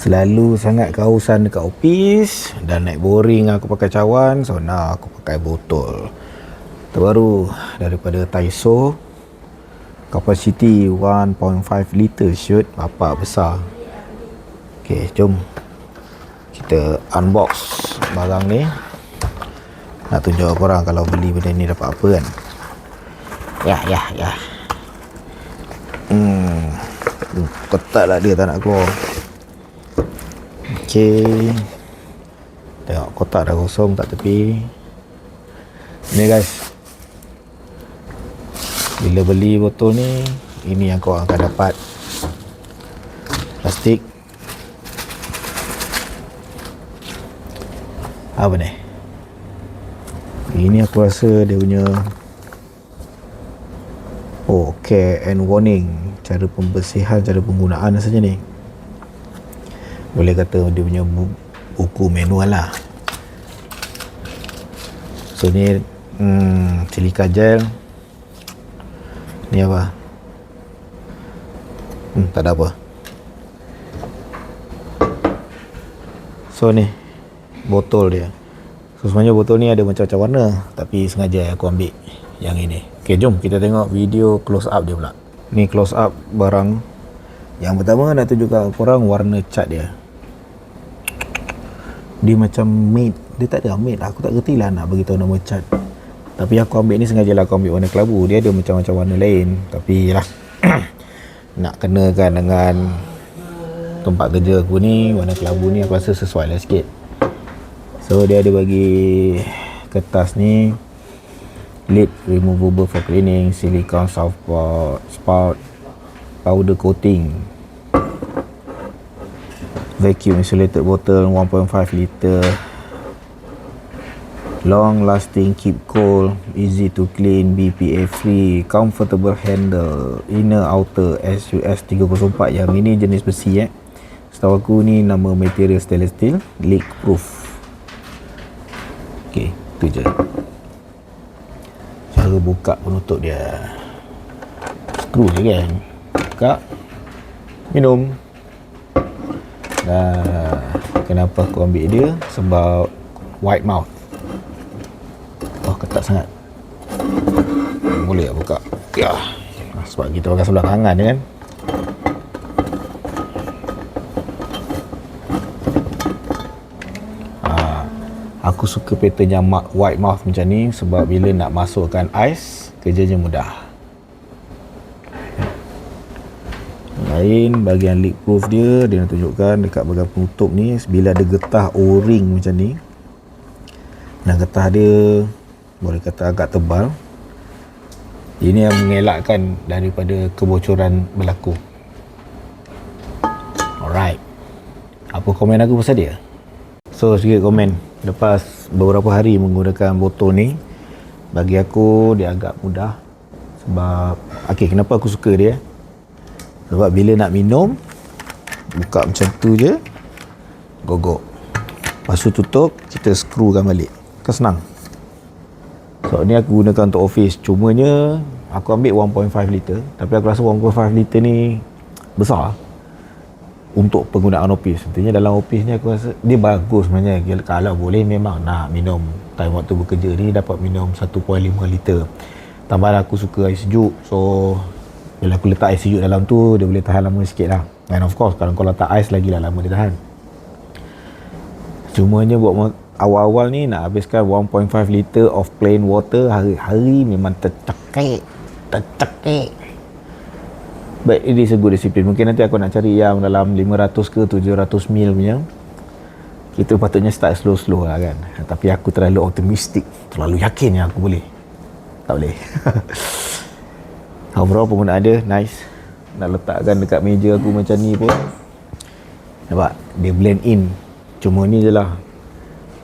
Selalu sangat kehausan dekat office dan naik boring aku pakai cawan, so now aku pakai botol terbaru daripada Taiso, capacity 1.5 liter shoot, bapak besar. Ok, jom kita unbox barang ni. Nak tunjuk korang kalau beli benda ni dapat apa kan. Ya ketat lah dia, tak nak keluar. Ok, tengok kotak dah kosong kat tepi ni guys. Bila beli botol ni, ini yang kau akan dapat. Plastik apa ni, ini aku rasa dia punya care and warning, cara pembersihan, cara penggunaan saja ni. Boleh kata dia punya buku manual lah. So ni silica gel. Ni apa? Tak ada apa. So ni botol dia. So sebenarnya botol ni ada macam-macam warna, tapi sengaja aku ambil yang ini. Ok, jom kita tengok video close up dia pula. Ni close up barang. Yang pertama nak tunjukkan korang warna cat dia. Dia macam matte. Dia tak ada matte, aku tak kerti lah nak beritahu nama cat. Tapi aku ambil ni sengaja lah aku ambil warna kelabu. Dia ada macam-macam warna lain, tapi lah nak kenakan dengan tempat kerja aku ni, warna kelabu ni aku rasa sesuai lah sikit. So dia ada bagi kertas ni, lid removable for cleaning, silicone spout, powder coating, vacuum insulated bottle 1.5 liter, long lasting, keep cool, easy to clean, BPA free, comfortable handle, inner outer SUS 304. Yang ini jenis besi setahu aku ni nama material stainless steel, leak proof. Ok, tu je cara buka penutup dia. Skru je kan, buka, minum. Kenapa aku ambil dia? Sebab wide mouth. Oh, ketat sangat. Boleh tak buka? Ya, sebab kita pakai sebelah kanan je kan. Aku suka pattern yang wide mouth macam ni, sebab bila nak masukkan ais, kerjanya mudah. Lain bahagian leak proof dia nak tunjukkan dekat bahagian penutup ni. Bila ada getah o-ring macam ni, dan getah dia boleh kata agak tebal, ini yang mengelakkan daripada kebocoran berlaku. Alright, apa komen aku pasal dia? So sikit komen. Lepas beberapa hari menggunakan botol ni, bagi aku dia agak mudah. Sebab kenapa aku suka dia? Sebab bila nak minum, buka macam tu je, gogok, lepas tu tutup, kita skrukan balik, kan senang. So ni aku gunakan untuk office. Cumanya aku ambil 1.5 liter, tapi aku rasa 1.5 liter ni besar untuk penggunaan office. Artinya dalam office ni aku rasa dia bagus sebenarnya. Kalau boleh memang nak minum time waktu bekerja ni, dapat minum 1.5 liter. Tambah aku suka air sejuk, so bila aku letak air sejuk dalam tu, dia boleh tahan lama sikit lah. And of course kalau kau letak ais, lagi lah lama dia tahan. Cumanya buat awal-awal ni nak habiskan 1.5 liter of plain water hari-hari memang tercekik. But it is a good discipline. Mungkin nanti aku nak cari yang dalam 500 ke 700 ml punya. Kita patutnya start slow-slow lah kan. Tapi aku terlalu optimistic, terlalu yakin yang aku boleh. Tak boleh. Overall penggunaan dia nice. Nak letakkan dekat meja aku macam ni pun, nampak dia blend in. Cuma ni je lah,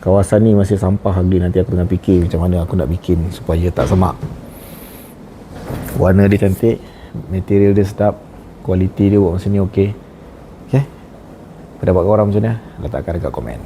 kawasan ni masih sampah lagi. Nanti aku tengah fikir macam mana aku nak bikin supaya tak semak. Warna dia cantik, material dia sedap, kualiti dia buat macam ni okey. Pendapat korang macam mana? Letakkan dekat komen.